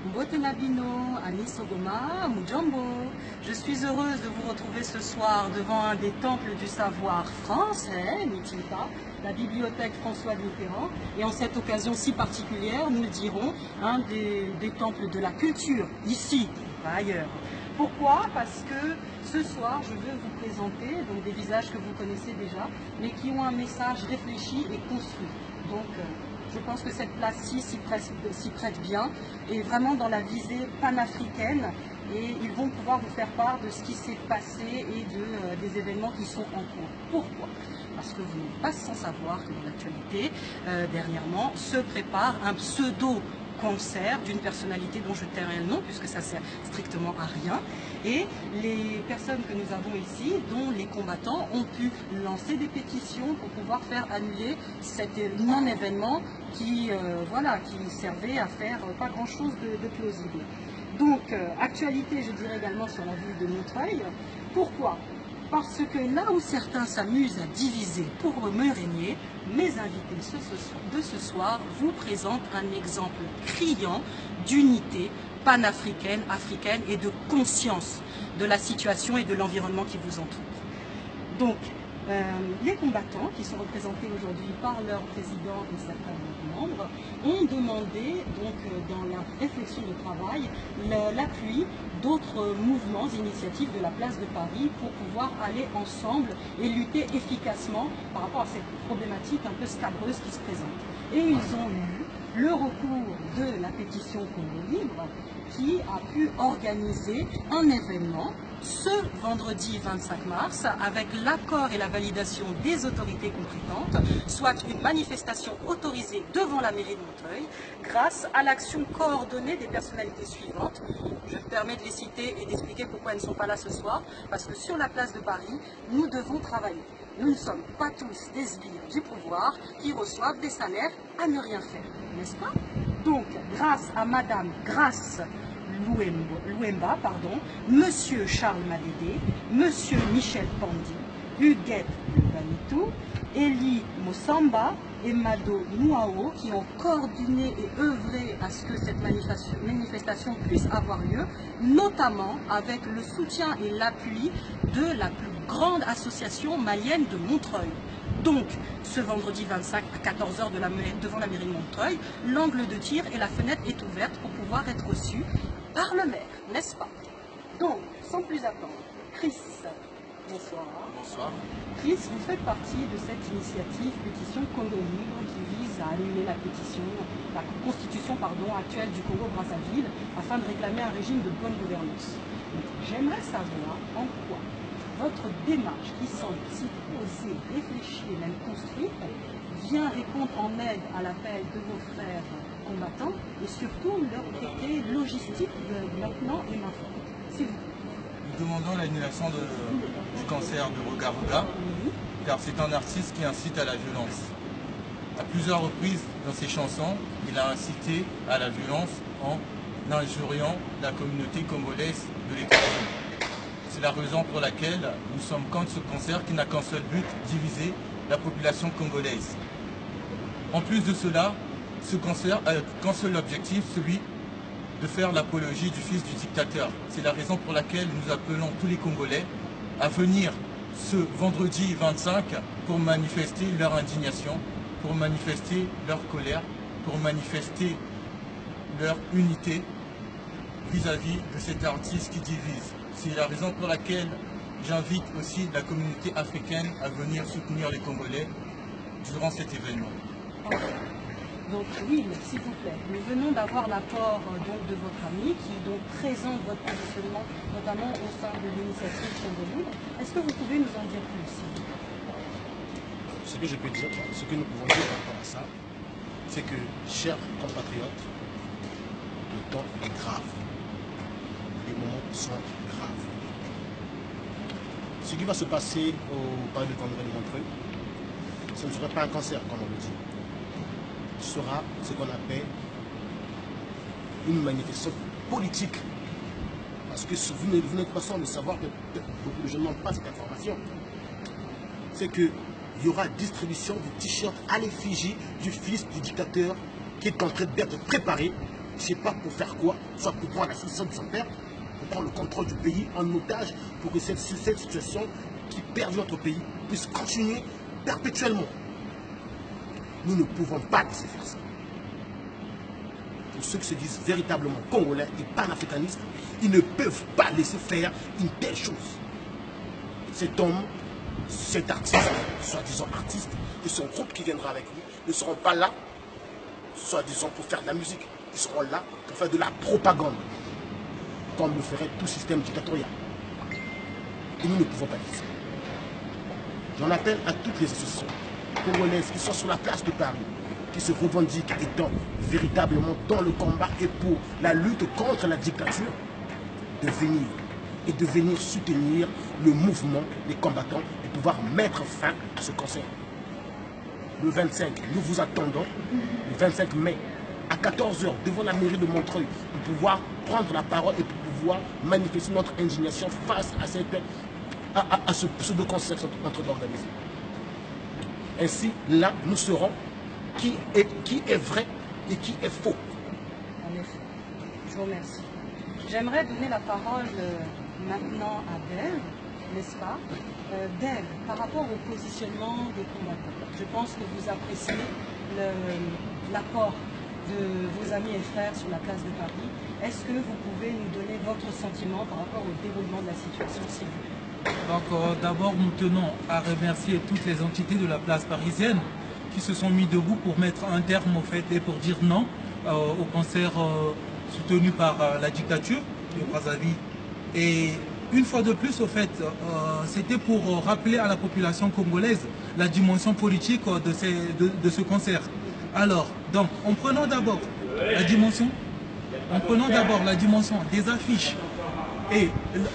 Mbotenabino, Anis Ogoma, Mujambo. Je suis heureuse de vous retrouver ce soir devant un des temples du savoir français, n'est-il pas, la bibliothèque François Mitterrand. Et en cette occasion si particulière, nous le dirons, un des temples de la culture, ici, pas ailleurs. Pourquoi? Parce que ce soir, je veux vous présenter donc, des visages que vous connaissez déjà, mais qui ont un message réfléchi et construit. Donc, je pense que cette place-ci s'y prête bien, et vraiment dans la visée panafricaine, et ils vont pouvoir vous faire part de ce qui s'est passé et des événements qui sont en cours. Pourquoi? Parce que vous n'êtes pas sans savoir que dans l'actualité, dernièrement, se prépare un pseudo-concert d'une personnalité dont je tairai le nom, puisque ça sert strictement à rien. Et les personnes que nous avons ici, dont les combattants, ont pu lancer des pétitions pour pouvoir faire annuler cet non-événement qui servait à faire pas grand-chose de plausible. Donc, actualité, je dirais également sur la ville de Montreuil. Pourquoi? Parce que là où certains s'amusent à diviser pour me régner, mes invités de ce soir vous présentent un exemple criant d'unité panafricaine, africaine et de conscience de la situation et de l'environnement qui vous entoure. Donc, les combattants, qui sont représentés aujourd'hui par leur président et certains membres, ont demandé, donc, dans la réflexion de travail, l'appui d'autres mouvements, initiatives de la place de Paris pour pouvoir aller ensemble et lutter efficacement par rapport à cette problématique un peu scabreuse qui se présente. Et ils ont eu le recours de la pétition Congo Libre qui a pu organiser un événement ce vendredi 25 mars, avec l'accord et la validation des autorités compétentes, soit une manifestation autorisée devant la mairie de Montreuil, grâce à l'action coordonnée des personnalités suivantes. Je me permets de les citer et d'expliquer pourquoi elles ne sont pas là ce soir, parce que sur la place de Paris, nous devons travailler. Nous ne sommes pas tous des sbires du pouvoir qui reçoivent des salaires à ne rien faire, n'est-ce pas? Donc, grâce à Madame Grace Louemba, Monsieur Charles Madédé, Monsieur Michel Pandi, Huguette Banitou, Elie Mossamba et Mado Mouao qui ont coordonné et œuvré à ce que cette manifestation puisse avoir lieu, notamment avec le soutien et l'appui de la plus grande association malienne de Montreuil. Donc, ce vendredi 25 à 14 h devant la mairie de Montreuil, l'angle de tir et la fenêtre est ouverte pour pouvoir être reçu par le maire, n'est-ce pas? Donc, sans plus attendre, Chris, bonsoir. Bonsoir. Chris, vous faites partie de cette initiative pétition Congo Libre qui vise à annuler la constitution actuelle du Congo-Brazzaville afin de réclamer un régime de bonne gouvernance. J'aimerais savoir en quoi votre démarche qui semble si posée, réfléchie et même construite vient répondre en aide à l'appel de vos frères combattants et surtout leur côté logistique de maintenant et maintenant. S'il vous plaît. Nous demandons l'annulation du cancer de Roga Roga, car c'est un artiste qui incite à la violence. À plusieurs reprises dans ses chansons, il a incité à la violence en injuriant la communauté congolaise de l'étranger. C'est la raison pour laquelle nous sommes contre ce concert qui n'a qu'un seul but, diviser la population congolaise. En plus de cela, ce concert a qu'un seul objectif, celui de faire l'apologie du fils du dictateur. C'est la raison pour laquelle nous appelons tous les Congolais à venir ce vendredi 25 pour manifester leur indignation, pour manifester leur colère, pour manifester leur unité vis-à-vis de cet artiste qui divise. C'est la raison pour laquelle j'invite aussi la communauté africaine à venir soutenir les Congolais durant cet événement. Donc oui, s'il vous plaît, nous venons d'avoir l'apport de votre ami qui présente votre positionnement, notamment au sein de l'initiative Congo Libre. Est-ce que vous pouvez nous en dire plus, s'il vous plaît? Ce que je peux dire, ce que nous pouvons dire par rapport à ça, c'est que, chers compatriotes, le temps est grave. Les moments sont graves. Ce qui va se passer au palais de congrès de Montreuil, ce ne serait pas un cancer, comme on le dit. Ce sera ce qu'on appelle une manifestation politique. Parce que vous n'êtes pas sans de savoir que beaucoup de gens n'ont pas cette information. C'est qu'il y aura distribution du t-shirt à l'effigie du fils du dictateur qui est en train d'être préparé je ne sais pas pour faire quoi, soit pour prendre l'association de son père, pour prendre le contrôle du pays en otage, pour que cette situation qui perd notre pays puisse continuer perpétuellement. Nous ne pouvons pas laisser faire ça. Pour ceux qui se disent véritablement congolais et panafricanistes, ils ne peuvent pas laisser faire une telle chose. Cet homme, cet artiste, soi-disant artiste, et son groupe qui viendra avec lui, ne seront pas là, soi-disant pour faire de la musique. Ils seront là pour faire de la propagande, comme le ferait tout système dictatorial. Et nous ne pouvons pas laisser. J'en appelle à toutes les associations congolaises qui sont sur la place de Paris, qui se revendiquent étant véritablement dans le combat et pour la lutte contre la dictature, de venir soutenir le mouvement des combattants et pouvoir mettre fin à ce cancer. Le 25, nous vous attendons, le 25 mai, à 14 h, devant la mairie de Montreuil, pour pouvoir prendre la parole et pour pouvoir manifester notre indignation face à ce pseudo-concert entre organisé. Ainsi, là, nous saurons qui est vrai et qui est faux. En effet. Je vous remercie. J'aimerais donner la parole maintenant à Dave, n'est-ce pas? Dave, par rapport au positionnement des combattants, je pense que vous appréciez l'apport de vos amis et frères sur la place de Paris. Est-ce que vous pouvez nous donner votre sentiment par rapport au déroulement de la situation, s'il vous plaît? Donc d'abord, nous tenons à remercier toutes les entités de la place parisienne qui se sont mis debout pour mettre un terme au fait et pour dire non au concert soutenu par la dictature de Brazzaville. Et une fois de plus, au fait, c'était pour rappeler à la population congolaise la dimension politique de ce concert. Alors, donc, en prenant d'abord la dimension des affiches et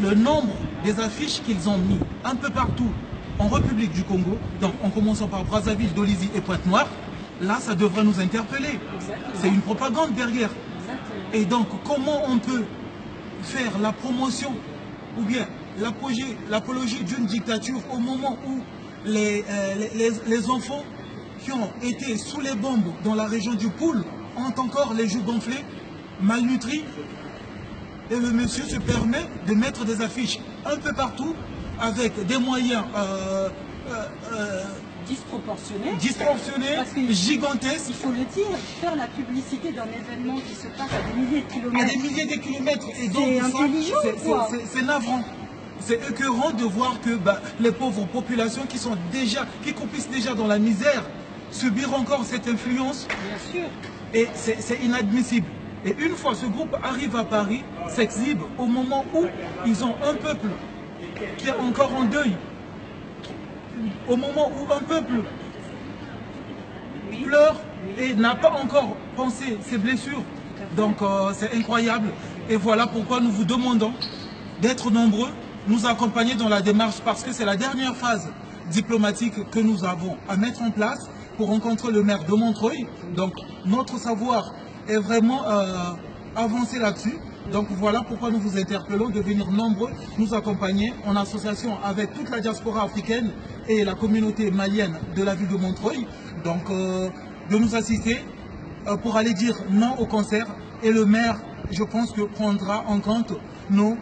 le nombre des affiches qu'ils ont mis un peu partout en République du Congo, donc en commençant par Brazzaville, Dolisie et Pointe-Noire, là, ça devrait nous interpeller. C'est une propagande derrière. Et donc, comment on peut faire la promotion ou bien l'apologie d'une dictature au moment où les enfants qui ont été sous les bombes dans la région du Poul ont encore les joues gonflées, malnutris, et le monsieur se permet de mettre des affiches un peu partout avec des moyens disproportionnés, gigantesques. Il faut le dire, faire la publicité d'un événement qui se passe à des milliers de kilomètres. À des milliers de kilomètres. Et donc, c'est navrant. C'est écœurant de voir que les pauvres populations qui croupissent déjà dans la misère, subir encore cette influence. Bien sûr. Et c'est inadmissible. Et une fois ce groupe arrive à Paris, s'exhibe au moment où ils ont un peuple qui est encore en deuil, au moment où un peuple pleure et n'a pas encore pensé ses blessures. Donc c'est incroyable. Et voilà pourquoi nous vous demandons d'être nombreux, nous accompagner dans la démarche, parce que c'est la dernière phase diplomatique que nous avons à mettre en place pour rencontrer le maire de Montreuil. Donc notre savoir est vraiment avancé là-dessus. Donc voilà pourquoi nous vous interpellons de venir nombreux nous accompagner en association avec toute la diaspora africaine et la communauté malienne de la ville de Montreuil. Donc de nous assister pour aller dire non au concert. Et le maire, je pense que prendra en compte nos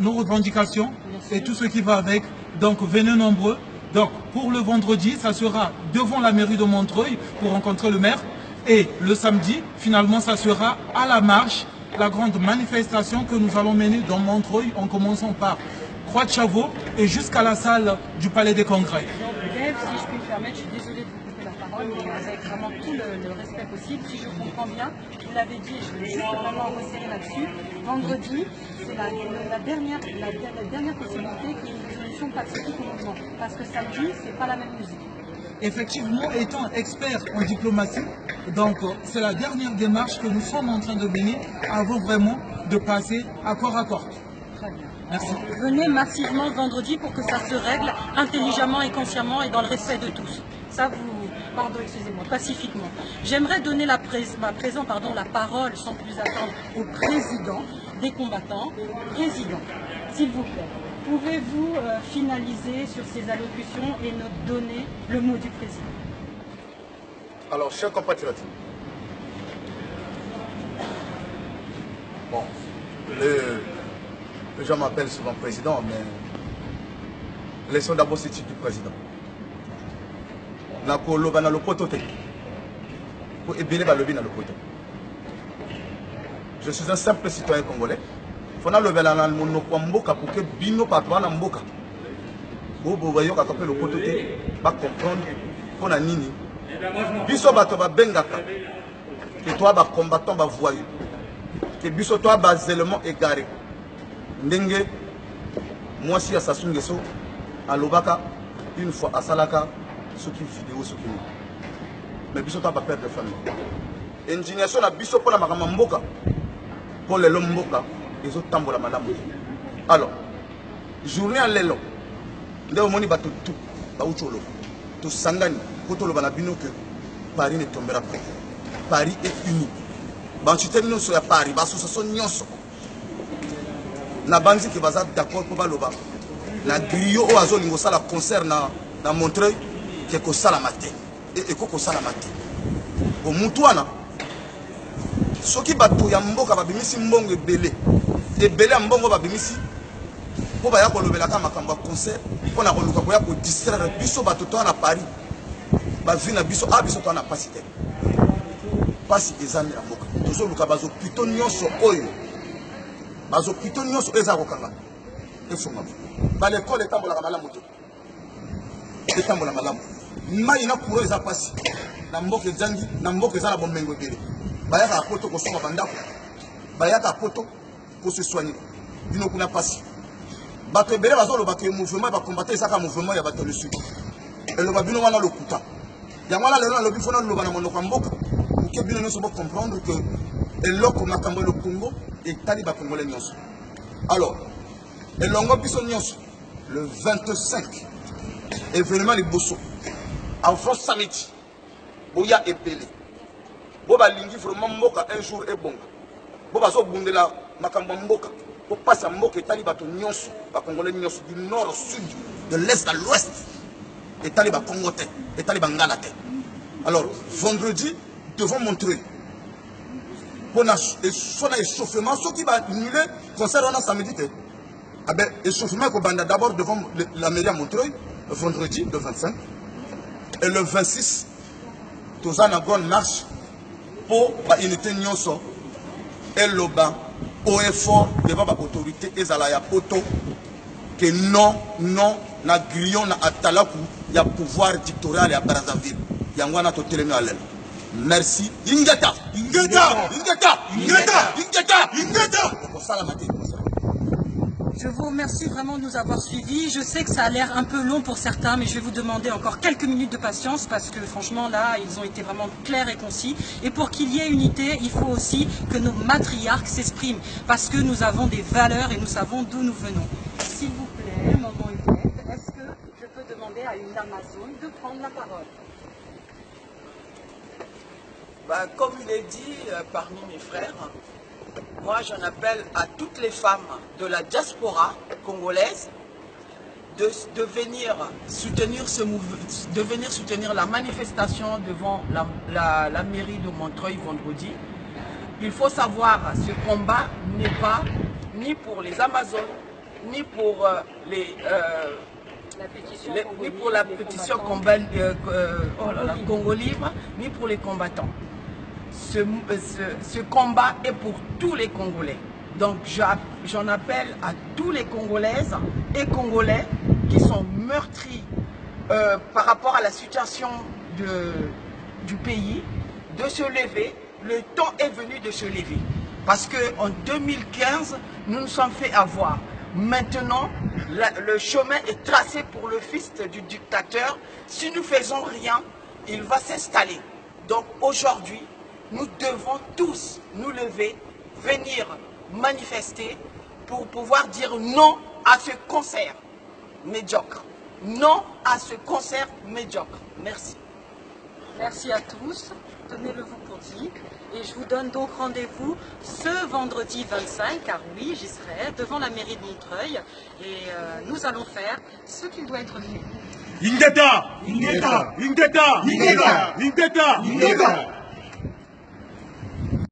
revendications et tout ce qui va avec. Donc venez nombreux. Donc pour le vendredi, ça sera devant la mairie de Montreuil pour rencontrer le maire. Et le samedi, finalement, ça sera à la marche, la grande manifestation que nous allons mener dans Montreuil, en commençant par Croix de Chavaux et jusqu'à la salle du Palais des Congrès. Donc, Dave, si je puis me permettre, je suis désolée de vous couper la parole, mais avec vraiment tout le respect possible, si je comprends bien, vous l'avez dit, je vais juste vraiment resserrer là-dessus. Vendredi, c'est la dernière possibilité qu'il y ait une résolution pacifique au mouvement. Parce que samedi, c'est pas la même musique. Effectivement, étant expert en diplomatie, donc c'est la dernière démarche que nous sommes en train de mener avant vraiment de passer à corps à corps. Très bien. Merci. Venez massivement vendredi pour que ça se règle intelligemment et consciemment et dans le respect de tous. Ça vous... Pardon, excusez-moi, pacifiquement. J'aimerais donner la parole sans plus attendre au président des combattants. Président, s'il vous plaît. Pouvez-vous finaliser sur ces allocutions et nous donner le mot du président? Alors, chers compatriotes, Bon, les gens m'appellent souvent président, mais laissons d'abord ce titre du président. Nakoloba na lopoto te. Pour ébélé ba lobi na lopoto. Je suis un simple citoyen congolais. Fona lobela na monoko mboka pour que bino patwa na mboka. Bobo voyo ka topé lopoto te ba comprendre pona nini. Biso bato ba bengaka. Que toi ba combattant ba voyou. Que biso toi ba zèlement égaré. Ndenge moi si Sassou Nguesso alobaka une fois à Salaka ce qui vidéo ce qui mais biso toi ba perdre de famille. Indignation na biso pour la makama mboka pour les lomboka mboka ils ont tambola malamu. Alors journée en lelo ndeo moni bato tout ba ucholo to sangani kotolo bana bino que Paris ne tombera pas. Paris est uni. Banchite nyonso ya Paris ba association nyonso na bandi ki baza d'accord pour baloba na griot o azolingo sala concert na Montreuil ke ko sala matin et ko sala matin o mutu wana soki bato ya mboka babimisi mbongo ebele ya mbongo babimisi po ba ya kolobela ka makambo ya concert po na koluka ko ya ko distraire biso bato to na Paris ba vina biso biso to na pasite pasi ezami ya mboka tozo luka bazo plutôt nyonso oyo bazo plutôt nyonso eza kokanga efunga ba l'école etambola malamu te etambola malamu mai na kuro eza pasi na mboka ezangi na mboka eza na bomengo ebele bayaka poto kosoma bandako bayaka poto ko se soigner bino kuna pasi bato ebele bazoloba ke mouvement ba combattre ezaka mouvement ya bato le sud eloba bino wana lokuta yango wana lelo lobi fona loba na monoko mboka ke bino nyonso bo comprendre que eloko makambo le Congo etali ba congolais nyonso. Alors elongo biso nyonso le 25 événement liboso en France samedi boya epele bo balingi vraiment mboka un jour ebonga bo bazo bundela makambo mboka po passa mboka etali bato nyonso ba congolais nyonso du nord au sud de l'est à l'ouest etali ba Congo te etali ba ngala te. Alors vendredi devant Montreuil pour son échauffement ce qui va annuler concert on a samedi échauffement qu'on banda d'abord devant la mairie à Montreuil le vendredi le 25 et le 26 tous en grande marche pour la unité nyonso et loba au effort devant l'autorité et à la poto que non na grillon na atalaku ya pouvoir dictatorial à Brazzaville yangwana to telemi alel. Merci. Ingeta. Je vous remercie vraiment de nous avoir suivis. Je sais que ça a l'air un peu long pour certains, mais je vais vous demander encore quelques minutes de patience parce que franchement là, ils ont été vraiment clairs et concis. Et pour qu'il y ait unité, il faut aussi que nos matriarques s'expriment parce que nous avons des valeurs et nous savons d'où nous venons. S'il vous plaît, maman Huguette, est-ce que je peux demander à une Amazone de prendre la parole? Comme il est dit parmi mes frères, moi j'en appelle à toutes les femmes de la diaspora congolaise de venir soutenir la manifestation devant la mairie de Montreuil vendredi. Il faut savoir, ce combat n'est pas ni pour les Amazones, ni pour la pétition Congo Libre, ni pour les combattants. Ce combat est pour tous les Congolais. Donc j'en appelle à tous les Congolaises et Congolais qui sont meurtris par rapport à la situation du pays, de se lever. Le temps est venu de se lever. Parce qu'en 2015, nous nous sommes fait avoir. Maintenant, le chemin est tracé pour le fils du dictateur. Si nous ne faisons rien, il va s'installer. Donc aujourd'hui, nous devons tous nous lever, venir manifester pour pouvoir dire non à ce concert médiocre. Non à ce concert médiocre. Merci. Merci à tous. Tenez-le-vous pour dit. Et je vous donne donc rendez-vous ce vendredi 25, car oui, j'y serai, devant la mairie de Montreuil. Et nous allons faire ce qu'il doit être fait. Ingeta!